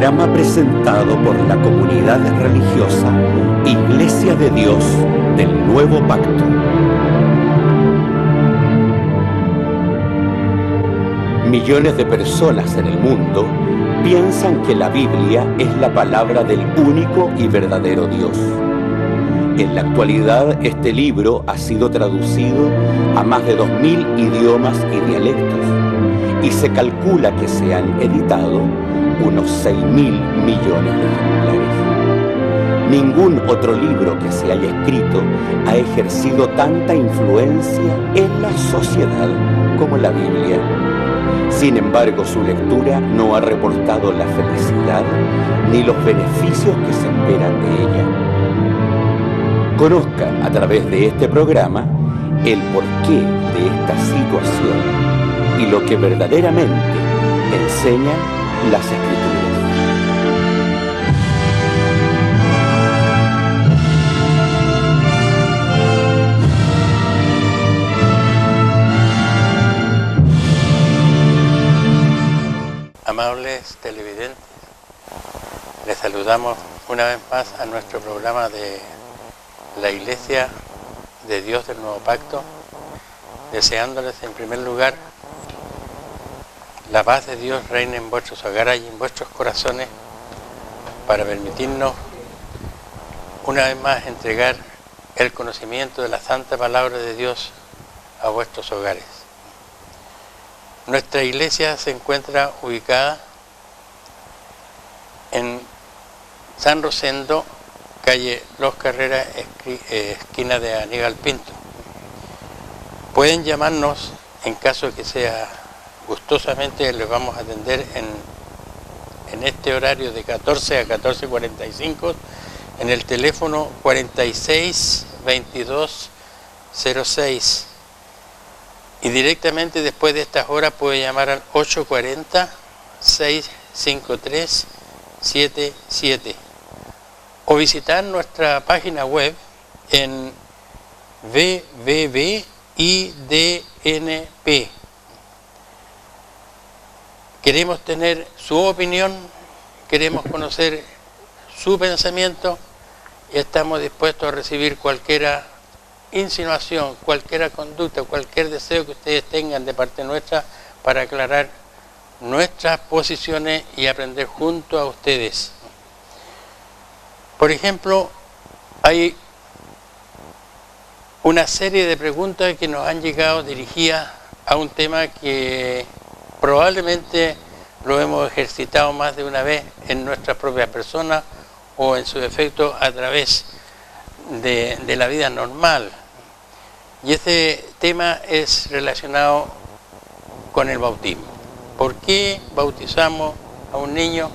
programa presentado por la comunidad religiosa Iglesia de Dios del Nuevo Pacto. Millones de personas en el mundo piensan que la Biblia es la palabra del único y verdadero Dios. En la actualidad, este libro ha sido traducido a más de 2000 idiomas y dialectos, y se calcula que se han editado unos 6.000 millones de ejemplares. Ningún otro libro que se haya escrito ha ejercido tanta influencia en la sociedad como la Biblia. Sin embargo, su lectura no ha reportado la felicidad ni los beneficios que se esperan de ella. Conozca a través de este programa el porqué de esta situación y lo que verdaderamente enseñan las Escrituras. Amables televidentes, les saludamos una vez más a nuestro programa de la Iglesia de Dios del Nuevo Pacto, deseándoles en primer lugar la paz de Dios reine en vuestros hogares y en vuestros corazones, para permitirnos una vez más entregar el conocimiento de la santa palabra de Dios a vuestros hogares. Nuestra iglesia se encuentra ubicada en San Rosendo, calle Los Carreras, esquina de Aníbal Pinto. Pueden llamarnos en caso de que sea gustosamente, les vamos a atender en este horario de 14 a 14:45 en el teléfono 46 22 06. Y directamente después de estas horas puede llamar al 840-653-77 o visitar nuestra página web en www.idnp. Queremos tener su opinión, queremos conocer su pensamiento y estamos dispuestos a recibir cualquier insinuación, cualquier conducta, cualquier deseo que ustedes tengan de parte nuestra para aclarar nuestras posiciones y aprender junto a ustedes. Por ejemplo, hay una serie de preguntas que nos han llegado dirigidas a un tema que probablemente lo hemos ejercitado más de una vez en nuestras propias personas o en su defecto a través de la vida normal. Y ese tema es relacionado con el bautismo. ¿Por qué bautizamos a un niño?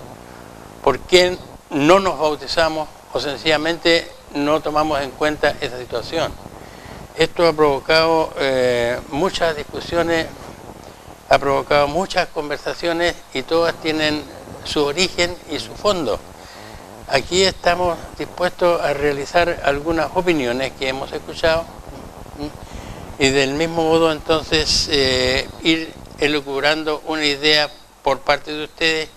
¿Por qué no nos bautizamos o sencillamente no tomamos en cuenta esa situación? Esto ha provocado muchas discusiones, ha provocado muchas conversaciones y todas tienen su origen y su fondo. Aquí estamos dispuestos a realizar algunas opiniones que hemos escuchado y del mismo modo entonces ir elucubrando una idea por parte de ustedes.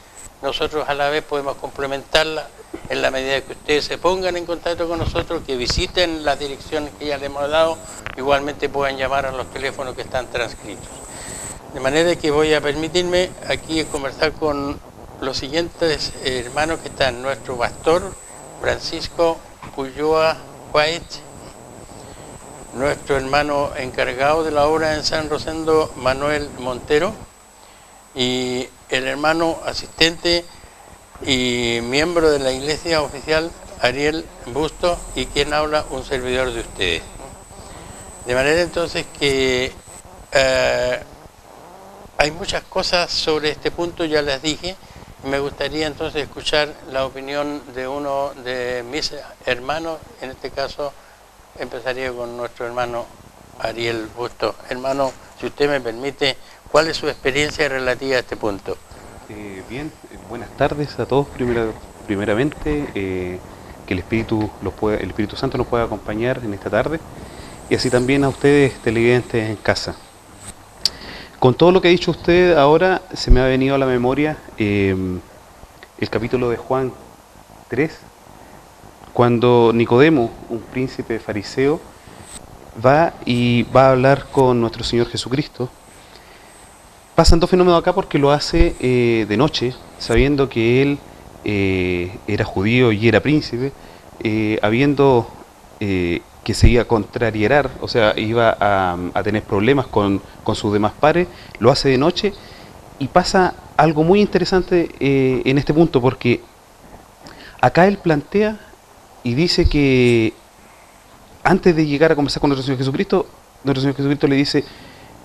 Nosotros a la vez podemos complementarla en la medida que ustedes se pongan en contacto con nosotros, que visiten las direcciones que ya les hemos dado, igualmente puedan llamar a los teléfonos que están transcritos. De manera que voy a permitirme aquí conversar con los siguientes hermanos que están: nuestro pastor Francisco Ulloa White, nuestro hermano encargado de la obra en San Rosendo Manuel Montero, y el hermano asistente y miembro de la iglesia oficial Ariel Busto, y quien habla un servidor de ustedes. De manera entonces que hay muchas cosas sobre este punto, ya les dije. Me gustaría entonces escuchar la opinión de uno de mis hermanos. En este caso empezaría con nuestro hermano Ariel Busto. Hermano, si usted me permite, ¿cuál es su experiencia relativa a este punto? Bien, buenas tardes a todos. Primeramente, que el Espíritu Santo nos pueda acompañar en esta tarde, y así también a ustedes televidentes en casa. Con todo lo que ha dicho usted ahora, se me ha venido a la memoria el capítulo de Juan 3, cuando Nicodemo, un príncipe fariseo, va a hablar con nuestro Señor Jesucristo. Pasan dos fenómenos acá porque lo hace de noche, sabiendo que él era judío y era príncipe, habiendo que se iba a contrariar, o sea, iba a tener problemas con sus demás pares, lo hace de noche, y pasa algo muy interesante en este punto, porque acá él plantea y dice que antes de llegar a conversar con nuestro Señor Jesucristo le dice: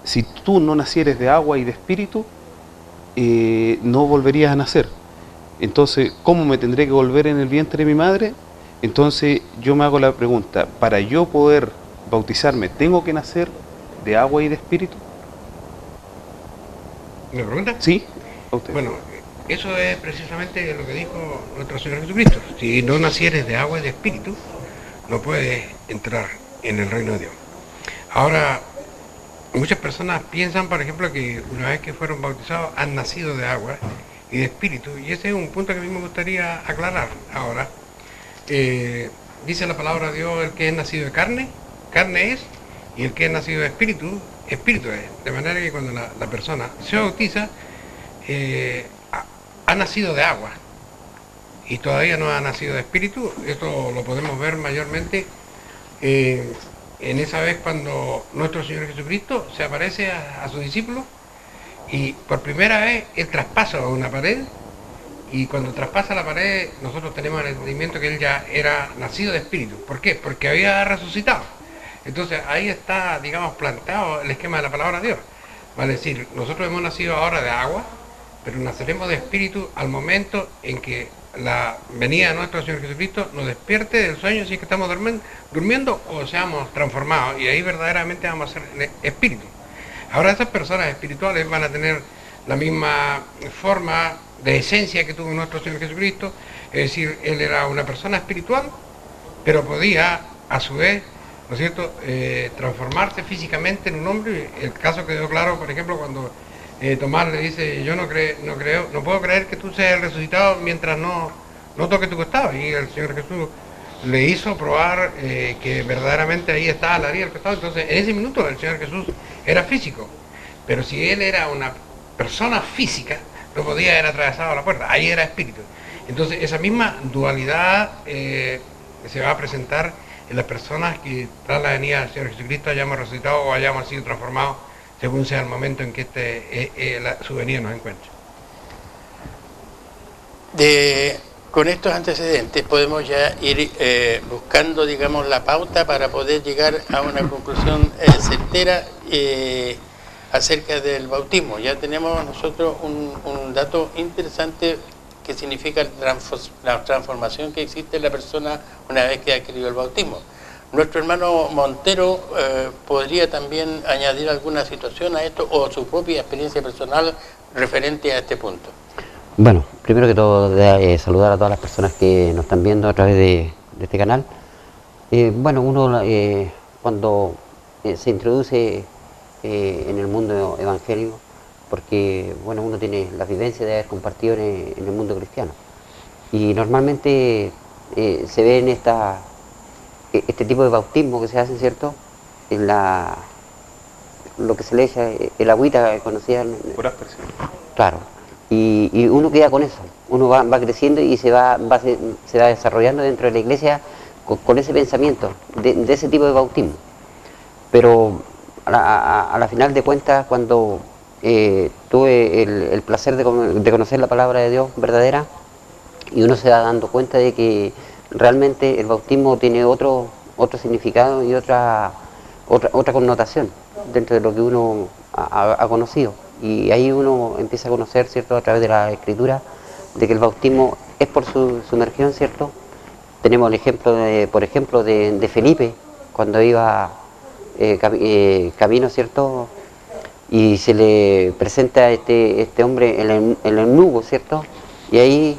si tú no nacieres de agua y de espíritu, no volverías a nacer. Entonces, ¿cómo me tendré que volver en el vientre de mi madre? Entonces yo me hago la pregunta, para yo poder bautizarme, ¿tengo que nacer de agua y de espíritu? ¿Me pregunta? Sí, a usted. Bueno, eso es precisamente lo que dijo nuestro Señor Jesucristo. Si no nacieres de agua y de espíritu, no puedes entrar en el reino de Dios. Ahora, muchas personas piensan, por ejemplo, que una vez que fueron bautizados han nacido de agua y de espíritu, y ese es un punto que a mí me gustaría aclarar ahora. Dice la palabra de Dios: el que es nacido de carne, carne es, y el que es nacido de espíritu, espíritu es. De manera que cuando la persona se bautiza, ha nacido de agua y todavía no ha nacido de espíritu. Esto lo podemos ver mayormente en esa vez cuando nuestro Señor Jesucristo se aparece a sus discípulos y por primera vez él traspasa una pared, y cuando traspasa la pared nosotros tenemos el entendimiento que él ya era nacido de espíritu. ¿Por qué? Porque había resucitado. Entonces ahí está, digamos, planteado el esquema de la palabra de Dios. Vale decir, nosotros hemos nacido ahora de agua, pero naceremos de espíritu al momento en que la venida de nuestro Señor Jesucristo nos despierte del sueño, si es que estamos durmiendo o seamos transformados, y ahí verdaderamente vamos a ser espíritu. Ahora esas personas espirituales van a tener la misma forma de esencia que tuvo nuestro Señor Jesucristo, es decir, él era una persona espiritual, pero podía a su vez, ¿no es cierto?, transformarse físicamente en un hombre. El caso quedó claro, por ejemplo, cuando Tomás le dice: yo no puedo creer que tú seas el resucitado mientras no toque tu costado. Y el Señor Jesús le hizo probar que verdaderamente ahí estaba la vida del costado. Entonces, en ese minuto el Señor Jesús era físico, pero si él era una persona física, no podía haber atravesado la puerta, ahí era espíritu. Entonces, esa misma dualidad se va a presentar en las personas que tras la venida del Señor Jesucristo hayamos resucitado o hayamos sido transformados, según sea el momento en que su venida nos encuentre. Con estos antecedentes podemos ya ir buscando, digamos, la pauta para poder llegar a una conclusión certera acerca del bautismo. Ya tenemos nosotros un dato interesante que significa la transformación que existe en la persona una vez que ha adquirido el bautismo. Nuestro hermano Montero podría también añadir alguna situación a esto o su propia experiencia personal referente a este punto. Bueno, primero que todo, saludar a todas las personas que nos están viendo a través de este canal. Bueno, uno cuando se introduce en el mundo evangélico, porque bueno, uno tiene la vivencia de haber compartido en el mundo cristiano, y normalmente se ve en este tipo de bautismo que se hace, ¿cierto? En lo que se le echa, el agüita conocida. Por aspersión. Claro. Y uno queda con eso, uno va creciendo y se va desarrollando dentro de la iglesia con ese pensamiento, de ese tipo de bautismo. Pero a la final de cuentas, cuando tuve el placer de conocer la palabra de Dios verdadera, y uno se va dando cuenta de que realmente el bautismo tiene otro significado y otra connotación dentro de lo que uno ha conocido. Y ahí uno empieza a conocer, ¿cierto?, a través de la Escritura, de que el bautismo es por su sumergión, ¿cierto? Tenemos el ejemplo, por ejemplo, de Felipe, cuando iba camino, ¿cierto?, y se le presenta a este hombre el eunuco, ¿cierto? Y ahí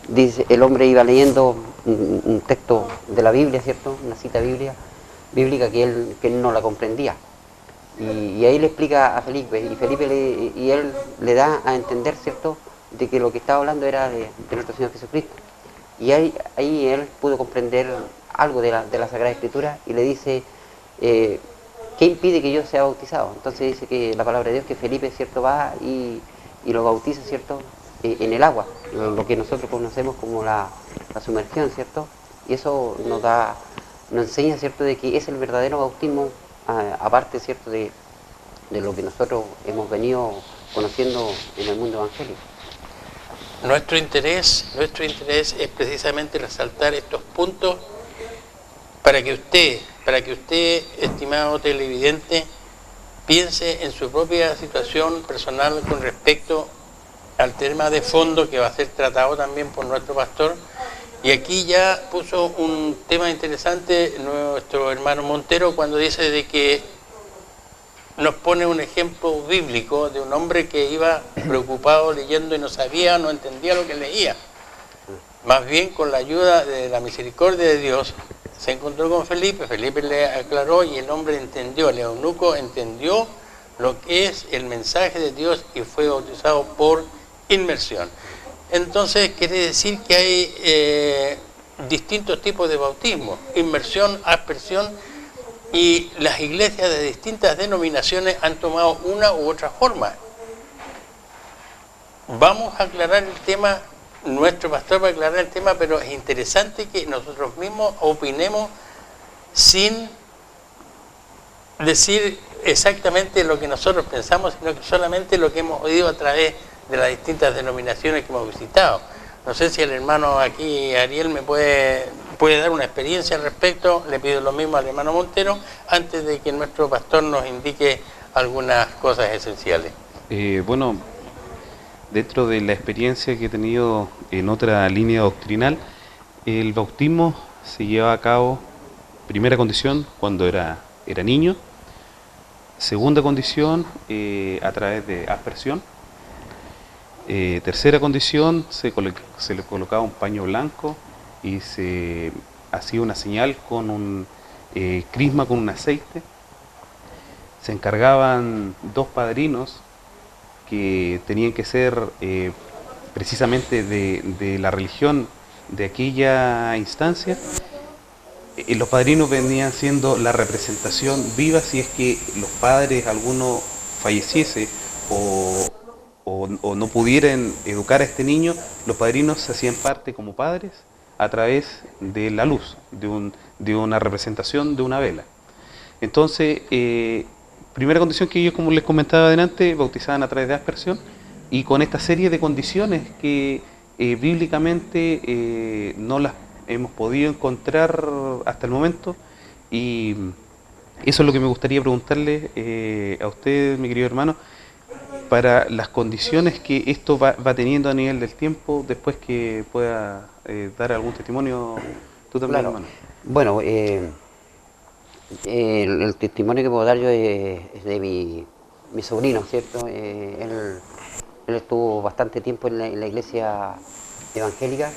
dice, el hombre iba leyendo un texto de la Biblia, ¿cierto?, una cita bíblica que él no la comprendía. Y ahí le explica a Felipe, y Felipe él le da a entender, ¿cierto?, de que lo que estaba hablando era de nuestro Señor Jesucristo. Y ahí él pudo comprender algo de la Sagrada Escritura y le dice, ¿qué impide que yo sea bautizado? Entonces dice que la palabra de Dios, que Felipe, ¿cierto?, va y lo bautiza, ¿cierto?, en el agua, lo que nosotros conocemos como la sumergión, ¿cierto? Y eso nos enseña, ¿cierto?, de que es el verdadero bautismo, aparte, ¿cierto?, de lo que nosotros hemos venido conociendo en el mundo evangélico. Nuestro interés es precisamente resaltar estos puntos para que usted, estimado televidente, piense en su propia situación personal con respecto al tema de fondo que va a ser tratado también por nuestro pastor. Y aquí ya puso un tema interesante nuestro hermano Montero cuando dice de que nos pone un ejemplo bíblico de un hombre que iba preocupado leyendo y no sabía, no entendía lo que leía. Más bien, con la ayuda de la misericordia de Dios, se encontró con Felipe, Felipe le aclaró y el hombre entendió, el eunuco entendió lo que es el mensaje de Dios y fue bautizado por inmersión. Entonces quiere decir que hay distintos tipos de bautismo, inmersión, aspersión, y las iglesias de distintas denominaciones han tomado una u otra forma. Vamos a aclarar el tema, nuestro pastor va a aclarar el tema, pero es interesante que nosotros mismos opinemos sin decir exactamente lo que nosotros pensamos, sino que solamente lo que hemos oído a través de las distintas denominaciones que hemos visitado. No sé si el hermano aquí, Ariel, me puede dar una experiencia al respecto. Le pido lo mismo al hermano Montero, antes de que nuestro pastor nos indique algunas cosas esenciales. Bueno, dentro de la experiencia que he tenido en otra línea doctrinal, el bautismo se lleva a cabo, primera condición, cuando era niño. Segunda condición, a través de aspersión. Tercera condición, se le colocaba un paño blanco y se hacía una señal con un crisma, con un aceite. Se encargaban 2 padrinos que tenían que ser precisamente de la religión de aquella instancia. Los padrinos venían siendo la representación viva si es que los padres, alguno falleciese o no pudieran educar a este niño, los padrinos se hacían parte como padres a través de la luz, de una representación de una vela. Entonces, primera condición que ellos, como les comentaba adelante, bautizaban a través de aspersión, y con esta serie de condiciones que bíblicamente no las hemos podido encontrar hasta el momento, y eso es lo que me gustaría preguntarle a usted, mi querido hermano, para las condiciones que esto va teniendo a nivel del tiempo, después que pueda dar algún testimonio tú también, Claro. hermano. Bueno, el testimonio que puedo dar yo es de mi sobrino, ¿cierto? Él estuvo bastante tiempo en la iglesia evangélica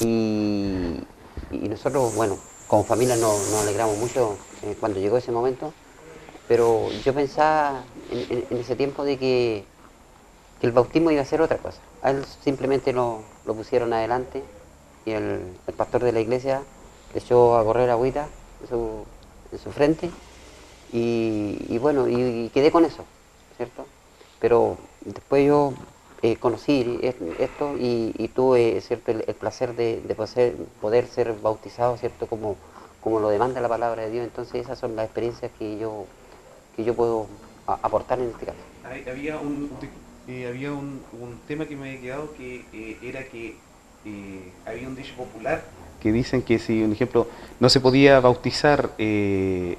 y nosotros, bueno, como familia nos alegramos mucho cuando llegó ese momento, pero yo pensaba en ese tiempo de que el bautismo iba a ser otra cosa. A él simplemente lo pusieron adelante y el pastor de la iglesia le echó a correr agüita en su frente y bueno, y quedé con eso, ¿cierto? Pero después yo conocí esto y tuve, ¿cierto?, el placer de poder ser bautizado, ¿cierto?, como lo demanda la palabra de Dios. Entonces esas son las experiencias que yo puedo aportar en este caso. Había un tema que me había quedado que era que había un dicho popular que dicen que si, un ejemplo, no se podía bautizar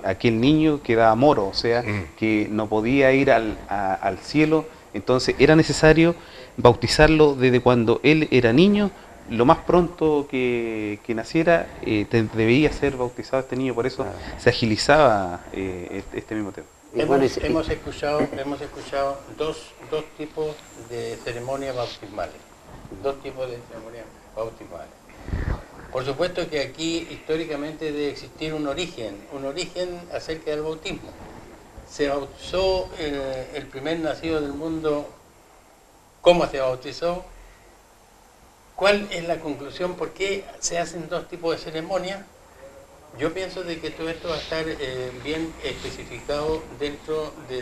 aquel niño quedaba moro, o sea, que no podía ir al cielo, entonces era necesario bautizarlo desde cuando él era niño, lo más pronto que naciera, debía ser bautizado este niño, por eso Claro. se agilizaba este mismo tema. Hemos escuchado dos tipos de ceremonias bautismales. Por supuesto que aquí históricamente debe existir un origen acerca del bautismo. Se bautizó el primer nacido del mundo, ¿cómo se bautizó? ¿Cuál es la conclusión? ¿Por qué se hacen dos tipos de ceremonias? Yo pienso de que todo esto va a estar bien especificado dentro de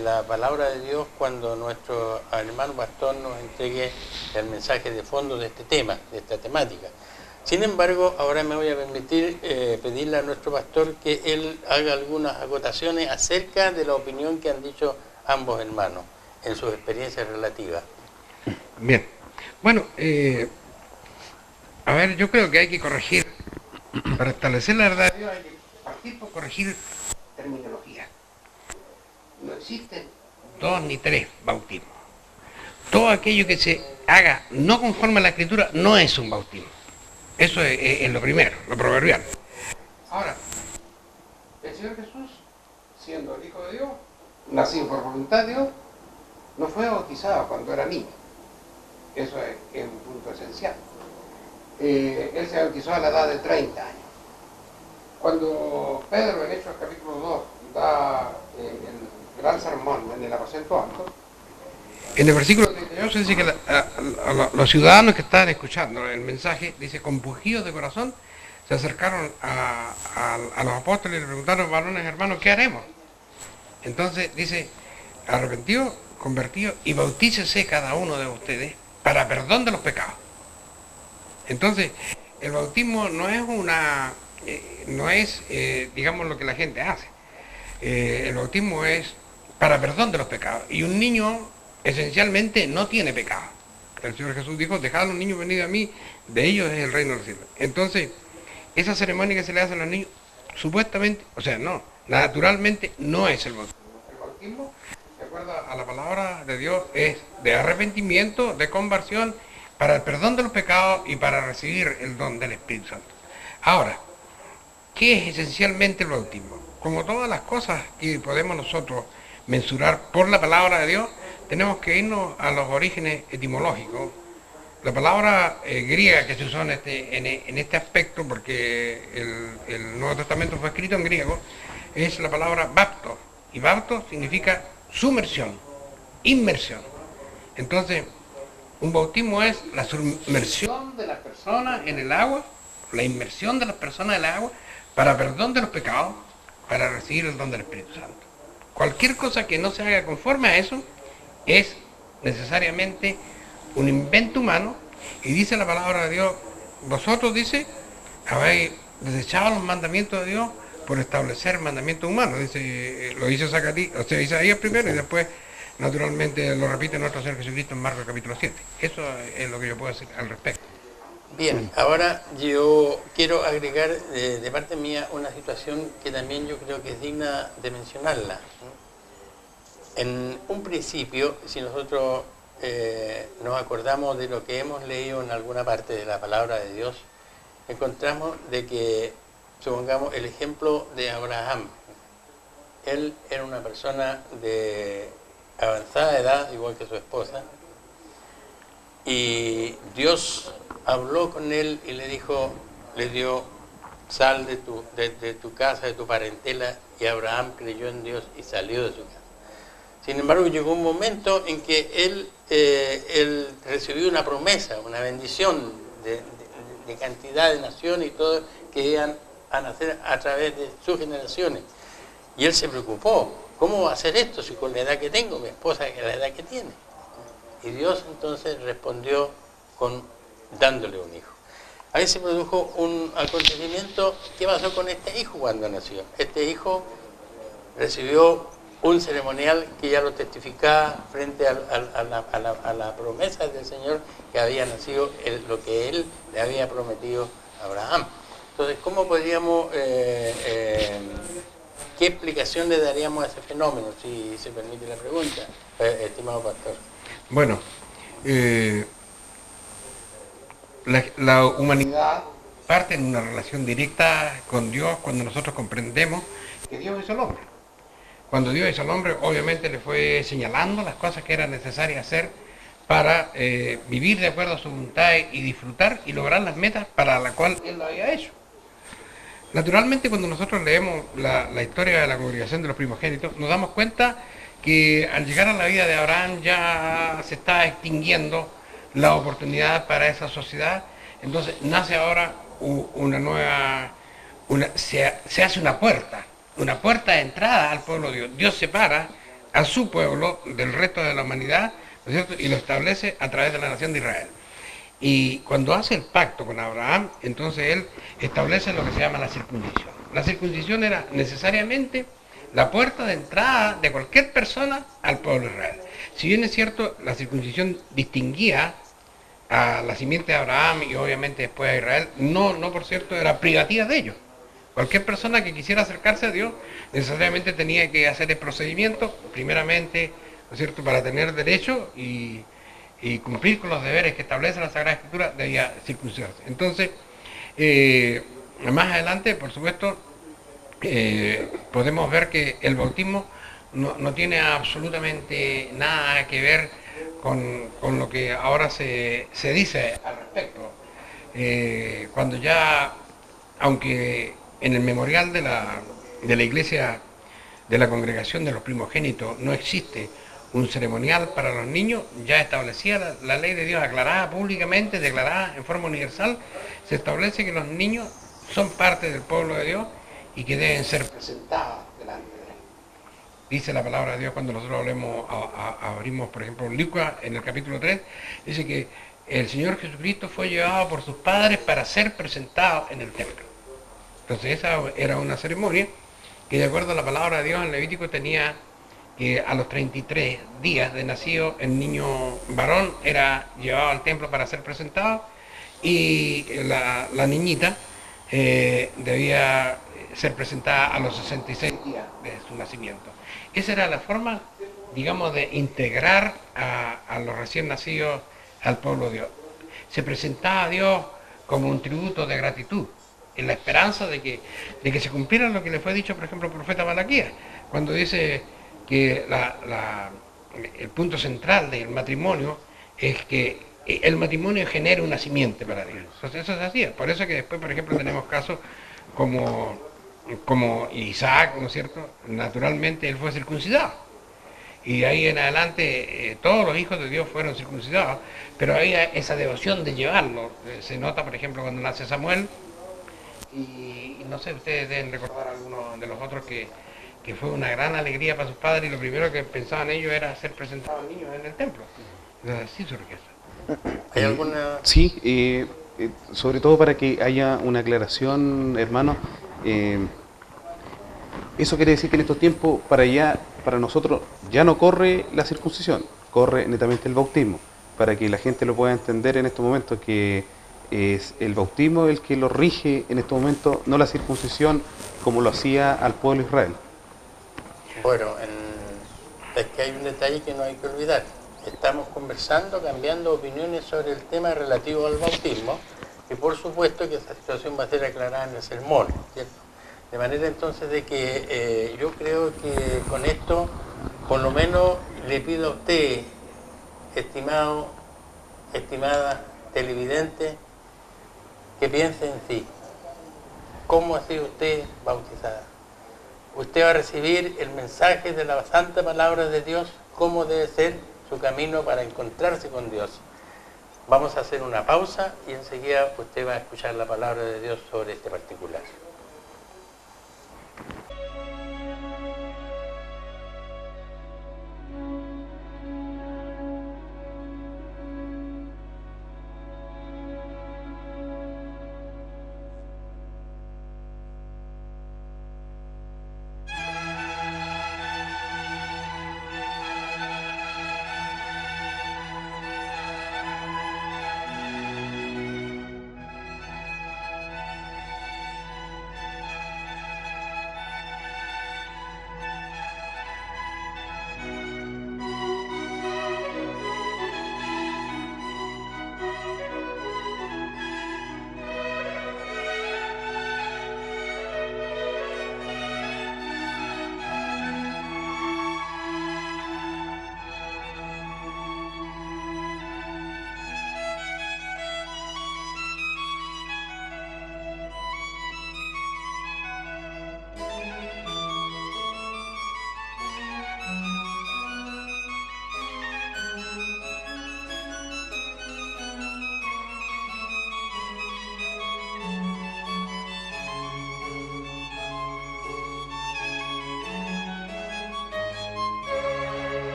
la palabra de Dios cuando nuestro hermano pastor nos entregue el mensaje de fondo de este tema, de esta temática. Sin embargo, ahora me voy a permitir pedirle a nuestro pastor que él haga algunas acotaciones acerca de la opinión que han dicho ambos hermanos en sus experiencias relativas. Bien. Bueno, a ver, yo creo que hay que corregir, para establecer la verdad de Dios hay que partir por corregir terminología. No existen 2 ni 3 bautismos. Todo aquello que se haga no conforme a la Escritura no es un bautismo. Eso es lo primero, lo proverbial. Ahora, el Señor Jesús, siendo el Hijo de Dios, nacido por voluntad de Dios, no fue bautizado cuando era niño. Eso es un punto esencial. Él se bautizó a la edad de 30 años. Cuando Pedro, en Hechos capítulo 2, da el gran sermón en el aposento alto, en el versículo 38 dice que los ciudadanos que estaban escuchando el mensaje, dice, con pujidos de corazón, se acercaron a los apóstoles y le preguntaron, varones hermanos, ¿qué haremos? Entonces dice, arrepentidos, convertidos, y bautícese cada uno de ustedes para perdón de los pecados. Entonces, el bautismo no es digamos, lo que la gente hace. El bautismo es para perdón de los pecados. Y un niño, esencialmente, no tiene pecado. El Señor Jesús dijo, dejad a los niños venir a mí, de ellos es el reino de los cielos. Entonces, esa ceremonia que se le hace a los niños, supuestamente, o sea, no, naturalmente no es el bautismo. El bautismo, de acuerdo a la palabra de Dios, es de arrepentimiento, de conversión, para el perdón de los pecados y para recibir el don del Espíritu Santo. Ahora, ¿qué es esencialmente el bautismo? Como todas las cosas que podemos nosotros mensurar por la palabra de Dios, tenemos que irnos a los orígenes etimológicos. La palabra griega que se usó en este aspecto, porque el Nuevo Testamento fue escrito en griego, es la palabra baptos. Y baptos significa sumersión, inmersión. Entonces, un bautismo es la sumersión de las personas en el agua, la inmersión de las personas en el agua, para perdón de los pecados, para recibir el don del Espíritu Santo. Cualquier cosa que no se haga conforme a eso es necesariamente un invento humano, y dice la palabra de Dios, vosotros, dice, habéis desechado los mandamientos de Dios por establecer mandamientos humanos. Dice, lo dice Isaías primero y después naturalmente lo repite nuestro Señor Jesucristo en Marcos capítulo 7. Eso es lo que yo puedo decir al respecto. Bien, ahora yo quiero agregar de parte mía una situación que también yo creo que es digna de mencionarla. En un principio, si nosotros nos acordamos de lo que hemos leído en alguna parte de la palabra de Dios, encontramos de que, supongamos, el ejemplo de Abraham. Él era una persona de avanzada edad, igual que su esposa, y Dios habló con él y le dijo, le dio, sal de tu casa, de tu parentela, y Abraham creyó en Dios y salió de su casa. Sin embargo, llegó un momento en que él recibió una promesa, una bendición de cantidad de naciones y todo que iban a nacer a través de sus generaciones. Y él se preocupó, ¿cómo va a hacer esto si con la edad que tengo, mi esposa es la edad que tiene? Y Dios entonces respondió dándole un hijo. Ahí se produjo un acontecimiento. ¿Qué pasó con este hijo cuando nació? Este hijo recibió un ceremonial que ya lo testificaba frente a la promesa del Señor que había nacido lo que Él le había prometido a Abraham. Entonces, ¿cómo podríamos, qué explicación le daríamos a ese fenómeno, si se permite la pregunta, estimado pastor? Bueno, la humanidad parte en una relación directa con Dios cuando nosotros comprendemos que Dios es el hombre. Cuando Dios hizo al hombre, obviamente le fue señalando las cosas que eran necesarias hacer para vivir de acuerdo a su voluntad y disfrutar y lograr las metas para las cuales Él lo había hecho. Naturalmente, cuando nosotros leemos la historia de la congregación de los primogénitos, nos damos cuenta que al llegar a la vida de Abraham ya se está extinguiendo la oportunidad para esa sociedad. Entonces nace ahora una nueva, se hace una puerta de entrada al pueblo de Dios. Dios separa a su pueblo del resto de la humanidad, ¿no es cierto? Y lo establece a través de la nación de Israel. Y cuando hace el pacto con Abraham, entonces él establece lo que se llama la circuncisión. La circuncisión era necesariamente la puerta de entrada de cualquier persona al pueblo de Israel. Si bien es cierto, la circuncisión distinguía a la simiente de Abraham y obviamente después a Israel, no por cierto era privativa de ellos. Cualquier persona que quisiera acercarse a Dios necesariamente tenía que hacer el procedimiento, primeramente, ¿no es cierto?, para tener derecho y cumplir con los deberes que establece la Sagrada Escritura, debía circuncidarse. Entonces, más adelante, por supuesto, podemos ver que el bautismo no tiene absolutamente nada que ver con lo que ahora se dice al respecto. Cuando ya, aunque en el memorial de la iglesia de la congregación de los primogénitos no existe un ceremonial para los niños, ya establecía la ley de Dios, aclarada públicamente, declarada en forma universal, se establece que los niños son parte del pueblo de Dios y que deben ser presentados delante de él. Dice la palabra de Dios cuando nosotros abrimos, por ejemplo, Lucas en el capítulo 3, dice que el Señor Jesucristo fue llevado por sus padres para ser presentado en el templo. Entonces esa era una ceremonia que, de acuerdo a la palabra de Dios en Levítico, tenía que a los 33 días de nacido el niño varón era llevado al templo para ser presentado y la niñita debía ser presentada a los 66 días de su nacimiento. Esa era la forma, digamos, de integrar a los recién nacidos al pueblo de Dios. Se presentaba a Dios como un tributo de gratitud, en la esperanza de que se cumpliera lo que le fue dicho, por ejemplo, al profeta Malaquías, cuando dice que el punto central del matrimonio es que el matrimonio genera una simiente para Dios. Entonces, eso es así. Por eso que después, por ejemplo, tenemos casos como Isaac, ¿no es cierto? Naturalmente él fue circuncidado. Y de ahí en adelante todos los hijos de Dios fueron circuncidados, pero había esa devoción de llevarlo. Se nota, por ejemplo, cuando nace Samuel, y no sé, ustedes deben recordar a algunos de los otros que fue una gran alegría para sus padres y lo primero que pensaban ellos era ser presentados niños en el templo. Así surge eso. ¿Hay alguna...? Sí, sobre todo para que haya una aclaración, hermano. Eso quiere decir que en estos tiempos para nosotros ya no corre la circuncisión, corre netamente el bautismo, para que la gente lo pueda entender en estos momentos, que es el bautismo el que lo rige en estos momentos, no la circuncisión como lo hacía al pueblo de Israel. Bueno, es que hay un detalle que no hay que olvidar. Estamos conversando, cambiando opiniones sobre el tema relativo al bautismo, y por supuesto que esa situación va a ser aclarada en el sermón, ¿cierto? De manera entonces de que yo creo que con esto, por lo menos le pido a usted, estimado, estimada televidente, que piense en sí. ¿Cómo ha sido usted bautizada? Usted va a recibir el mensaje de la santa palabra de Dios, cómo debe ser su camino para encontrarse con Dios. Vamos a hacer una pausa y enseguida usted va a escuchar la palabra de Dios sobre este particular.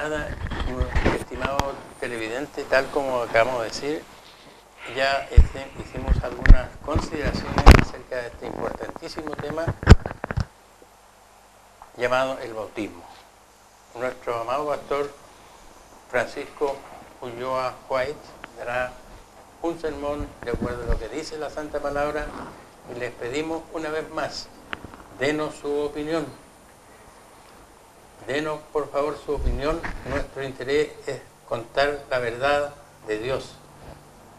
nada, estimado televidente, tal como acabamos de decir, ya hicimos algunas consideraciones acerca de este importantísimo tema llamado el bautismo. Nuestro amado pastor Francisco Ulloa White dará un sermón de acuerdo a lo que dice la Santa Palabra y les pedimos una vez más, denos su opinión. Denos por favor su opinión. Nuestro interés es contar la verdad de Dios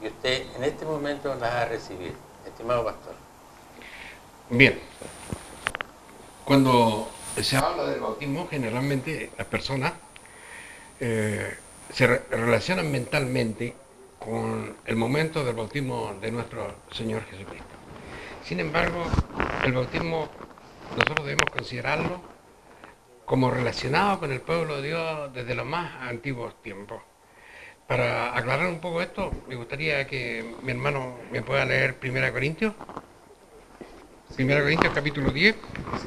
y usted en este momento la va a recibir, estimado pastor. Bien, cuando se habla del bautismo, generalmente las personas se relacionan mentalmente con el momento del bautismo de nuestro Señor Jesucristo. Sin embargo, el bautismo nosotros debemos considerarlo como relacionado con el pueblo de Dios desde los más antiguos tiempos. Para aclarar un poco esto, me gustaría que mi hermano me pueda leer 1 Corintios. 1 Corintios capítulo 10,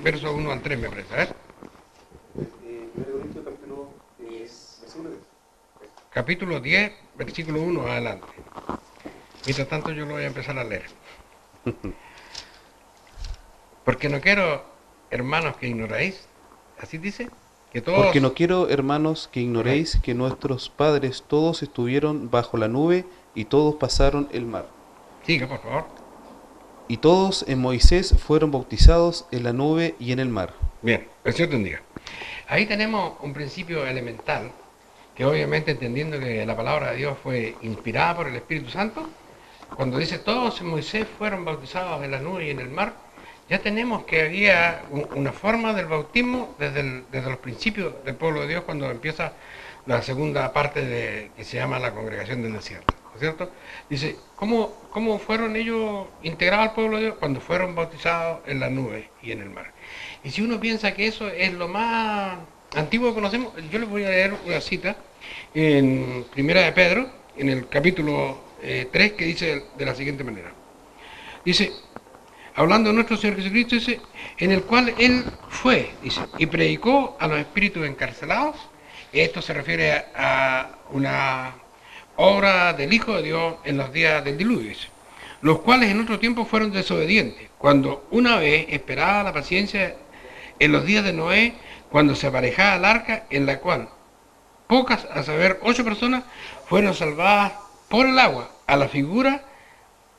versos 1 al 3 me parece, a ver. 1 Corintios capítulo 10, versículo 10. Capítulo 10, versículo 1 adelante. Mientras tanto yo lo voy a empezar a leer. Porque no quiero, hermanos, que ignoréis, así dice, que todos... Porque no quiero, hermanos, que ignoréis que nuestros padres todos estuvieron bajo la nube y todos pasaron el mar. Siga, por favor. Y todos en Moisés fueron bautizados en la nube y en el mar. Bien, el Señor te bendiga. Ahí tenemos un principio elemental, que obviamente entendiendo que la palabra de Dios fue inspirada por el Espíritu Santo, cuando dice todos en Moisés fueron bautizados en la nube y en el mar, ya tenemos que había una forma del bautismo desde los principios del pueblo de Dios cuando empieza la segunda parte que se llama la congregación del desierto, ¿no es cierto? Dice, ¿cómo fueron ellos integrados al pueblo de Dios? Cuando fueron bautizados en la nube y en el mar. Y si uno piensa que eso es lo más antiguo que conocemos, yo les voy a leer una cita en Primera de Pedro, en el capítulo 3, que dice de la siguiente manera. Dice, hablando de nuestro Señor Jesucristo, dice, en el cual Él fue, dice, y predicó a los espíritus encarcelados. Esto se refiere a una obra del Hijo de Dios en los días del diluvio, dice, los cuales en otro tiempo fueron desobedientes, cuando una vez esperaba la paciencia en los días de Noé, cuando se aparejaba el arca, en la cual pocas, a saber, 8 personas, fueron salvadas por el agua, a la figura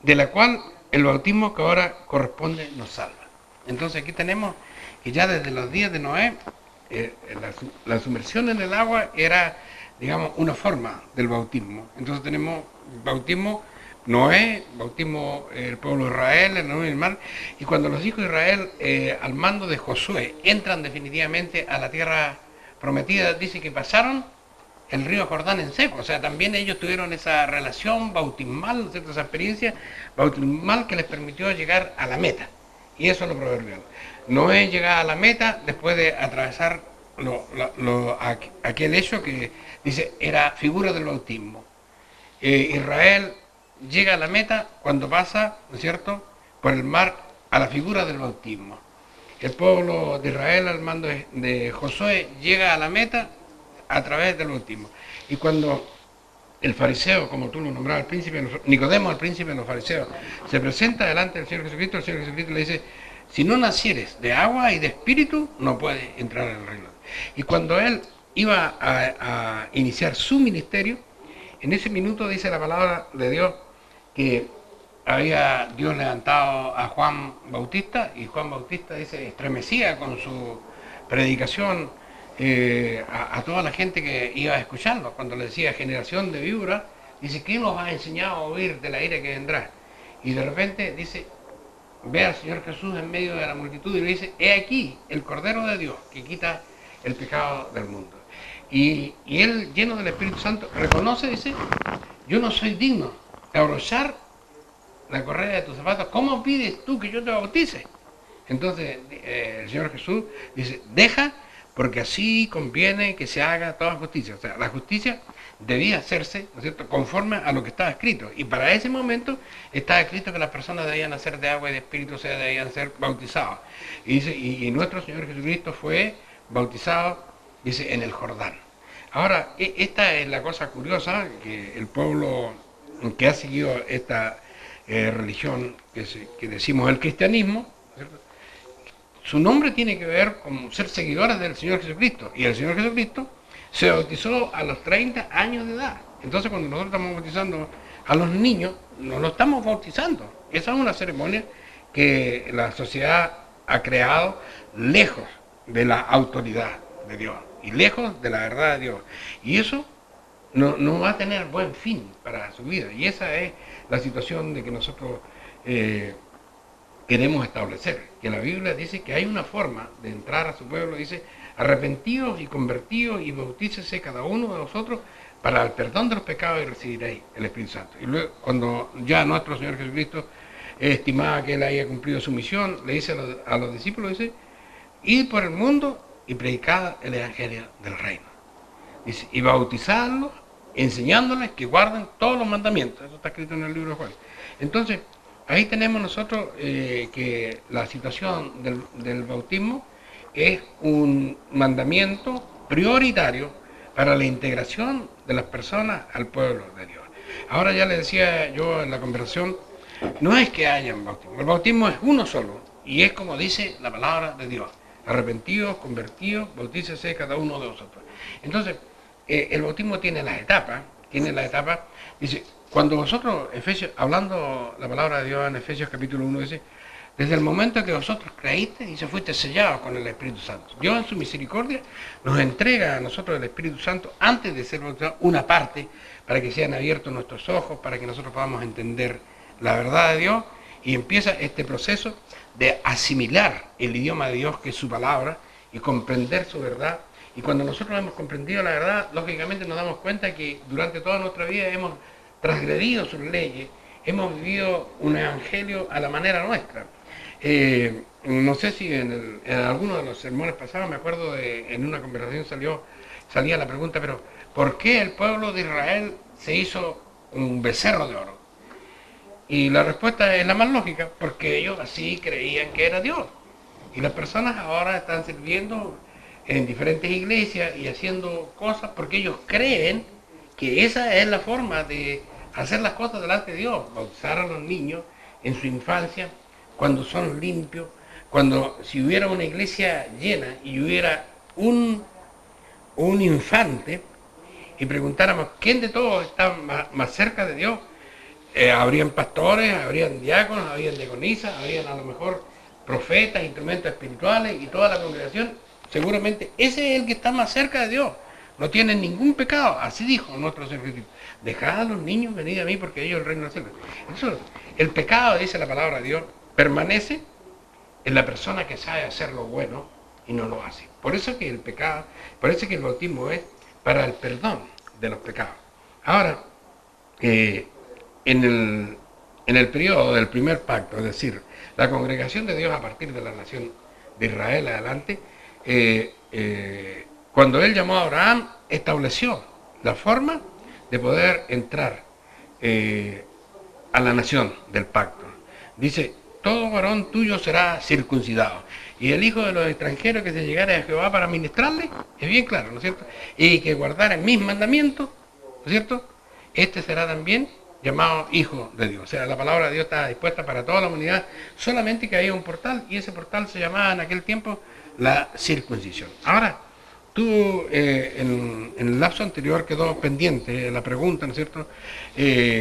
de la cual el bautismo que ahora corresponde nos salva. Entonces aquí tenemos que ya desde los días de Noé, la sumersión en el agua era, digamos, una forma del bautismo. Entonces tenemos bautismo Noé, bautismo el pueblo de Israel, en la nube y el mar, y cuando los hijos de Israel, al mando de Josué, entran definitivamente a la tierra prometida, dice que pasaron el río Jordán en seco, o sea, también ellos tuvieron esa relación bautismal, ¿cierto? Esa experiencia bautismal que les permitió llegar a la meta, y eso es lo proverbial. Noé llega a la meta después de atravesar aquel hecho que dice era figura del bautismo. Israel llega a la meta cuando pasa, ¿no es cierto?, por el mar a la figura del bautismo. El pueblo de Israel al mando de Josué llega a la meta a través del bautismo. Y cuando el fariseo, como tú lo nombrabas, el príncipe, Nicodemo, el príncipe de los fariseos, se presenta delante del Señor Jesucristo, el Señor Jesucristo le dice, si no nacieres de agua y de espíritu, no puedes entrar en el reino. Y cuando él iba a iniciar su ministerio, en ese minuto dice la palabra de Dios que había Dios levantado a Juan Bautista, y Juan Bautista dice, estremecía con su predicación a toda la gente que iba a escucharlo. Cuando le decía generación de víboras, dice, ¿quién los ha enseñado a oír de la ira que vendrá? Y de repente dice, ve al Señor Jesús en medio de la multitud y le dice, he aquí el Cordero de Dios que quita el pecado del mundo. Y él, lleno del Espíritu Santo, reconoce, dice, yo no soy digno de abrochar la correa de tus zapatos, ¿cómo pides tú que yo te bautice? Entonces el Señor Jesús dice, deja, porque así conviene que se haga toda justicia. O sea, la justicia debía hacerse, ¿no es cierto?, conforme a lo que estaba escrito. Y para ese momento estaba escrito que las personas debían nacer de agua y de espíritu, o sea, debían ser bautizados. Y dice, y nuestro Señor Jesucristo fue bautizado, dice, en el Jordán. Ahora, esta es la cosa curiosa, que el pueblo que ha seguido esta religión que decimos el cristianismo, ¿cierto? Su nombre tiene que ver con ser seguidores del Señor Jesucristo. Y el Señor Jesucristo se bautizó a los 30 años de edad. Entonces cuando nosotros estamos bautizando a los niños, no lo estamos bautizando. Esa es una ceremonia que la sociedad ha creado lejos de la autoridad de Dios y lejos de la verdad de Dios. Y eso no va a tener buen fin para su vida. Y esa es la situación de que nosotros queremos establecer. Que la Biblia dice que hay una forma de entrar a su pueblo, dice, arrepentidos y convertidos y bautícese cada uno de vosotros para el perdón de los pecados y recibiréis el Espíritu Santo. Y luego, cuando ya nuestro Señor Jesucristo estimaba que él haya cumplido su misión, le dice a los discípulos, dice, id por el mundo y predicad el Evangelio del Reino. Dice, y bautizadlos, enseñándoles que guarden todos los mandamientos. Eso está escrito en el libro de Juan. Entonces, ahí tenemos nosotros que la situación del bautismo es un mandamiento prioritario para la integración de las personas al pueblo de Dios. Ahora ya le decía yo en la conversación, no es que haya un bautismo, el bautismo es uno solo y es como dice la palabra de Dios, arrepentidos, convertidos, bautícese cada uno de vosotros. Entonces, el bautismo tiene las etapas, dice, cuando vosotros, Efesios, hablando la palabra de Dios en Efesios capítulo 1, dice, desde el momento que vosotros creíste y se fuiste sellados con el Espíritu Santo. Dios en su misericordia nos entrega a nosotros el Espíritu Santo antes de ser bautizados una parte para que sean abiertos nuestros ojos, para que nosotros podamos entender la verdad de Dios y empieza este proceso de asimilar el idioma de Dios que es su palabra y comprender su verdad. Y cuando nosotros hemos comprendido la verdad, lógicamente nos damos cuenta que durante toda nuestra vida hemos transgredido sus leyes, hemos vivido un evangelio a la manera nuestra. No sé si en alguno de los sermones pasados, me acuerdo en una conversación salía la pregunta, pero ¿por qué el pueblo de Israel se hizo un becerro de oro? Y la respuesta es la más lógica, porque ellos así creían que era Dios. Y las personas ahora están sirviendo en diferentes iglesias y haciendo cosas porque ellos creen que esa es la forma de hacer las cosas delante de Dios, bautizar a los niños en su infancia, cuando son limpios, cuando si hubiera una iglesia llena y hubiera un infante y preguntáramos quién de todos está más cerca de Dios, habrían pastores, habrían diáconos, habrían diaconisas, habrían a lo mejor profetas, instrumentos espirituales y toda la congregación, seguramente ese es el que está más cerca de Dios. No tienen ningún pecado, así dijo nuestro Señor Jesucristo. Dejad a los niños venir a mí porque ellos el reino de los cielos. Eso, el pecado, dice la palabra de Dios, permanece en la persona que sabe hacer lo bueno y no lo hace. Por eso que el pecado, por eso que el bautismo es para el perdón de los pecados. Ahora, en el periodo del primer pacto, es decir, la congregación de Dios a partir de la nación de Israel adelante, cuando él llamó a Abraham, estableció la forma de poder entrar a la nación del pacto. Dice, todo varón tuyo será circuncidado. Y el hijo de los extranjeros que se llegara a Jehová para ministrarle, es bien claro, ¿no es cierto? Y que guardara mis mandamientos, ¿no es cierto? Este será también llamado hijo de Dios. O sea, la palabra de Dios está dispuesta para toda la humanidad, solamente que había un portal, y ese portal se llamaba en aquel tiempo la circuncisión. Ahora, tú, en el lapso anterior quedó pendiente la pregunta, ¿no es cierto?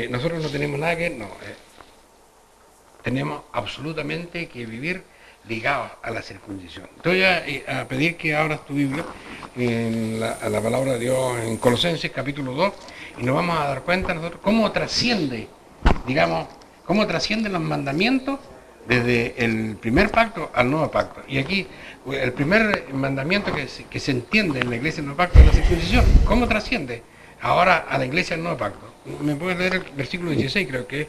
Nosotros no tenemos nada que... No, tenemos absolutamente que vivir ligados a la circuncisión. Entonces a pedir que abras tu Biblia a la palabra de Dios en Colosenses capítulo 2 y nos vamos a dar cuenta nosotros cómo trasciende, digamos, cómo trascienden los mandamientos desde el primer pacto al nuevo pacto. Y aquí el primer mandamiento que se entiende en la iglesia del nuevo pacto es la circuncisión. ¿Cómo trasciende ahora a la iglesia del nuevo pacto? ¿Me puedes leer el versículo 16, creo que es?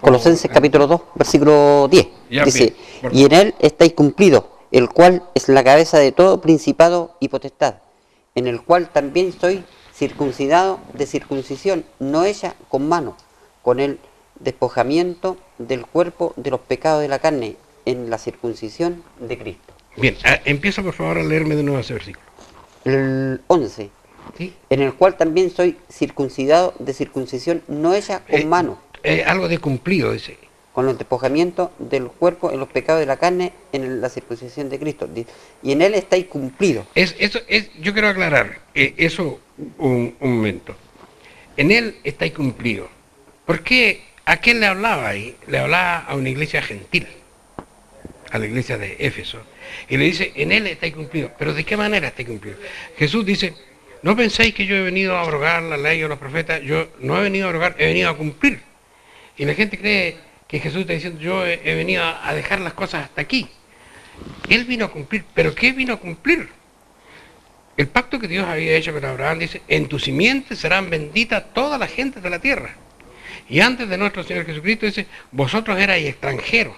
Colosenses capítulo 2, versículo 10. Ya, dice, bien, y en él estáis cumplidos, el cual es la cabeza de todo principado y potestad, en el cual también soy circuncidado de circuncisión no hecha con mano, con el despojamiento del cuerpo de los pecados de la carne, en la circuncisión de Cristo. Bien, empieza por favor a leerme de nuevo ese versículo. El 11. ¿sí? En el cual también soy circuncidado de circuncisión no hecha con mano, Algo de cumplido, dice. con el despojamiento del cuerpo en los pecados de la carne, en la circuncisión de Cristo. Y en él estáis cumplidos. Yo quiero aclarar eso un momento. En él estáis cumplidos. ¿Por qué? ¿A quién le hablaba ahí? Le hablaba a una iglesia gentil, a la iglesia de Éfeso. Y le dice, en él estáis cumplidos. ¿Pero de qué manera estáis cumplidos? Jesús dice, no penséis que yo he venido a abrogar la ley o los profetas. Yo no he venido a abrogar, he venido a cumplir. Y la gente cree que Jesús está diciendo, yo he venido a dejar las cosas hasta aquí. Él vino a cumplir. ¿Pero qué vino a cumplir? El pacto que Dios había hecho con Abraham dice, en tu simiente serán benditas todas las gentes de la tierra. Y antes de nuestro Señor Jesucristo dice, vosotros erais extranjeros,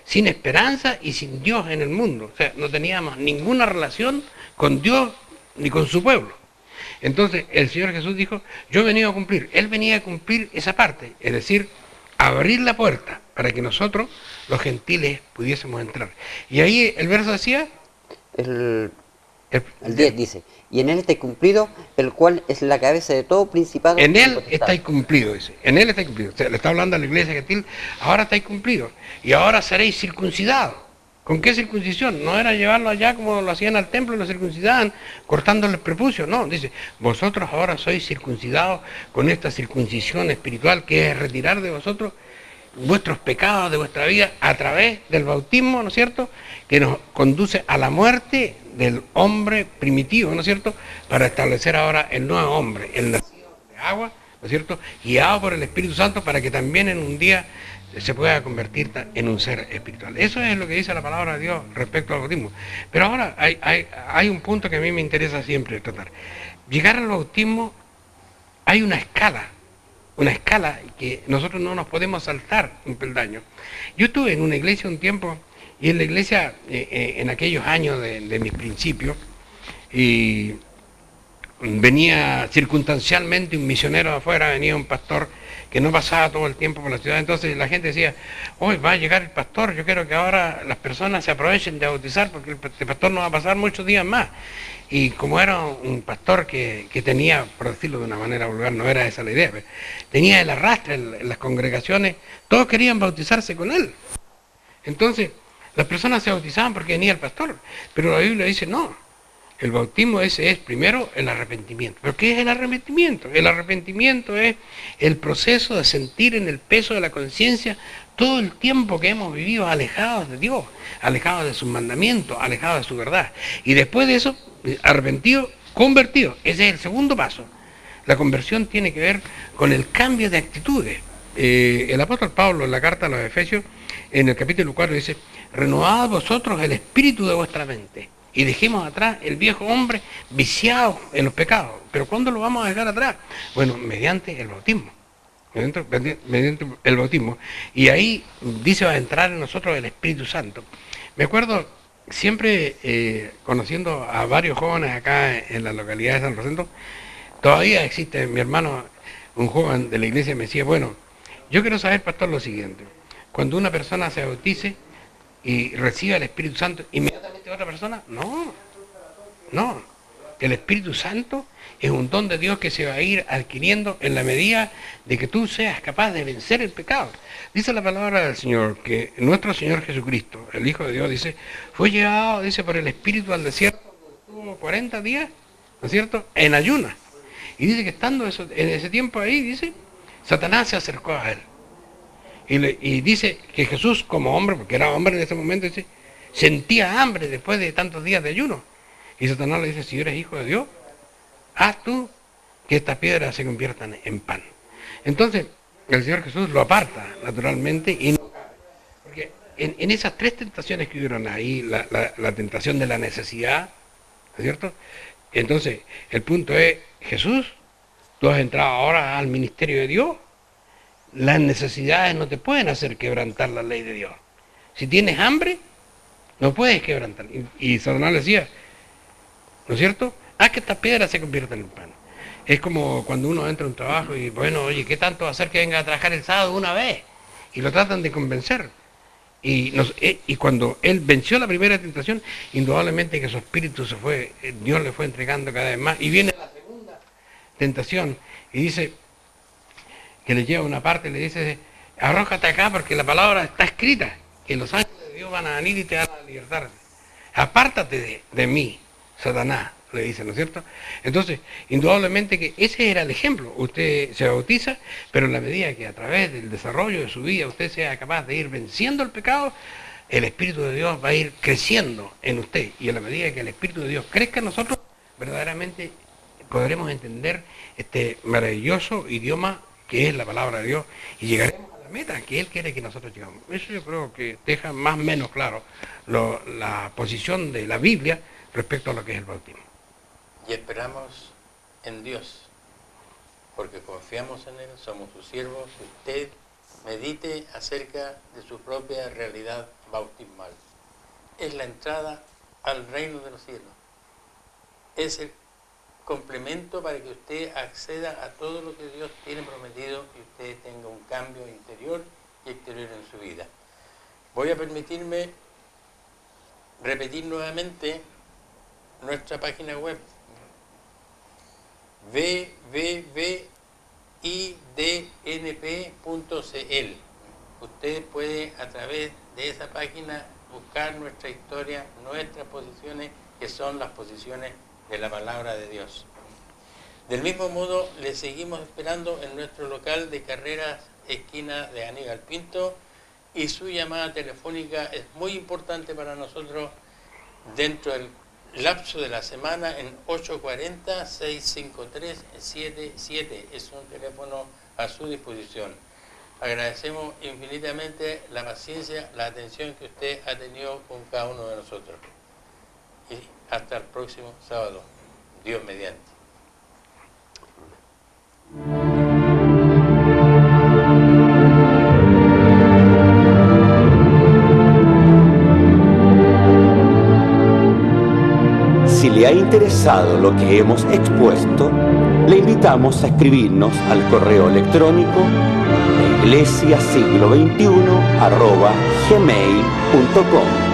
sin esperanza y sin Dios en el mundo. O sea, no teníamos ninguna relación con Dios ni con su pueblo. Entonces el Señor Jesús dijo, yo he venido a cumplir. Él venía a cumplir esa parte, es decir, abrir la puerta para que nosotros, los gentiles, pudiésemos entrar. Y ahí el verso decía... El 10 dice, y en él estáis cumplido, el cual es la cabeza de todo principado. En él estáis cumplido, dice. En él estáis cumplido. O sea, le está hablando a la iglesia gentil, ahora estáis cumplidos. Y ahora seréis circuncidados. ¿Con qué circuncisión? No era llevarlo allá como lo hacían al templo y lo circuncidaban, cortándole el prepucio. No, dice, vosotros ahora sois circuncidados con esta circuncisión espiritual que es retirar de vosotros vuestros pecados de vuestra vida a través del bautismo, ¿no es cierto?, que nos conduce a la muerte del hombre primitivo, ¿no es cierto?, para establecer ahora el nuevo hombre, el nacido de agua, ¿no es cierto?, guiado por el Espíritu Santo para que también en un día se pueda convertir en un ser espiritual. Eso es lo que dice la palabra de Dios respecto al bautismo. Pero ahora hay un punto que a mí me interesa siempre tratar. Llegar al bautismo hay una escala que nosotros no nos podemos saltar un peldaño. Yo estuve en una iglesia un tiempo, y en la iglesia, en aquellos años de mis principios, y venía circunstancialmente un misionero de afuera, venía un pastor que no pasaba todo el tiempo por la ciudad, entonces la gente decía, hoy va a llegar el pastor, yo quiero que ahora las personas se aprovechen de bautizar, porque el pastor no va a pasar muchos días más. Y como era un pastor que tenía, por decirlo de una manera vulgar, no era esa la idea, pero tenía el arrastre en las congregaciones, todos querían bautizarse con él. Entonces, las personas se bautizaban porque venía el pastor, pero la Biblia dice no. El bautismo ese es primero el arrepentimiento. ¿Pero qué es el arrepentimiento? El arrepentimiento es el proceso de sentir en el peso de la conciencia todo el tiempo que hemos vivido alejados de Dios, alejados de sus mandamientos, alejados de su verdad. Y después de eso, arrepentido, convertido. Ese es el segundo paso. La conversión tiene que ver con el cambio de actitudes. El apóstol Pablo en la carta a los Efesios, en el capítulo 4 dice, renovad vosotros el espíritu de vuestra mente. Y dejemos atrás el viejo hombre viciado en los pecados. ¿Pero cuándo lo vamos a dejar atrás? Bueno, mediante el bautismo. Mediante el bautismo. Y ahí dice va a entrar en nosotros el Espíritu Santo. Me acuerdo siempre conociendo a varios jóvenes acá en la localidad de San Rosendo, todavía existe mi hermano, un joven de la iglesia, me decía, bueno, yo quiero saber, pastor, lo siguiente. Cuando una persona se bautice y reciba el Espíritu Santo, ¿inmediatamente otra persona? No. El Espíritu Santo es un don de Dios que se va a ir adquiriendo en la medida de que tú seas capaz de vencer el pecado. Dice la palabra del Señor que nuestro Señor Jesucristo, el Hijo de Dios, dice, fue llevado, dice, por el Espíritu al desierto, donde estuvo 40 días, ¿no es cierto?, en ayunas. Y dice que estando en ese tiempo ahí, dice, Satanás se acercó a él. Y dice que Jesús, como hombre, porque era hombre en ese momento, dice, sentía hambre después de tantos días de ayuno. Y Satanás le dice, si eres hijo de Dios, haz tú que estas piedras se conviertan en pan. Entonces, el Señor Jesús lo aparta, naturalmente, y no cabe. Porque en esas tres tentaciones que hubieron ahí, la tentación de la necesidad, ¿no es cierto? Entonces, el punto es, Jesús, tú has entrado ahora al ministerio de Dios, las necesidades no te pueden hacer quebrantar la ley de Dios. Si tienes hambre, no puedes quebrantar. Y Satanás le decía, ¿no es cierto?, haz que estas piedras se conviertan en pan. Es como cuando uno entra a un trabajo y, bueno, oye, ¿qué tanto va a hacer que venga a trabajar el sábado una vez? Y lo tratan de convencer. Y cuando él venció la primera tentación, indudablemente que su espíritu se fue, Dios le fue entregando cada vez más. Y viene la segunda tentación y dice que le lleva una parte y le dice, arrójate acá porque la palabra está escrita, que los ángeles de Dios van a venir y te van a libertar. Apártate de mí, Satanás, le dice, ¿no es cierto? Entonces, indudablemente que ese era el ejemplo. Usted se bautiza, pero en la medida que a través del desarrollo de su vida usted sea capaz de ir venciendo el pecado, el Espíritu de Dios va a ir creciendo en usted. Y en la medida que el Espíritu de Dios crezca en nosotros, verdaderamente podremos entender este maravilloso idioma que es la palabra de Dios y llegaremos a la meta que Él quiere que nosotros llegamos. Eso yo creo que deja más o menos claro la posición de la Biblia respecto a lo que es el bautismo. Y esperamos en Dios, porque confiamos en Él, somos sus siervos. Usted medite acerca de su propia realidad bautismal. Es la entrada al reino de los cielos. Es el complemento para que usted acceda a todo lo que Dios tiene prometido y usted tenga un cambio interior y exterior en su vida. Voy a permitirme repetir nuevamente nuestra página web www.idnp.cl. Usted puede a través de esa página buscar nuestra historia, nuestras posiciones, que son las posiciones de la palabra de Dios. Del mismo modo, le seguimos esperando en nuestro local de Carreras, esquina de Aníbal Pinto, y su llamada telefónica es muy importante para nosotros dentro del lapso de la semana en 840-653-77. Es un teléfono a su disposición. Agradecemos infinitamente la paciencia, la atención que usted ha tenido con cada uno de nosotros. Y hasta el próximo sábado, Dios mediante. Si le ha interesado lo que hemos expuesto, le invitamos a escribirnos al correo electrónico iglesiasiglo21@gmail.com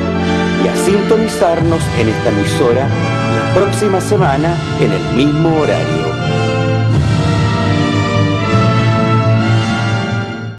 y a sintonizarnos en esta emisora la próxima semana en el mismo horario.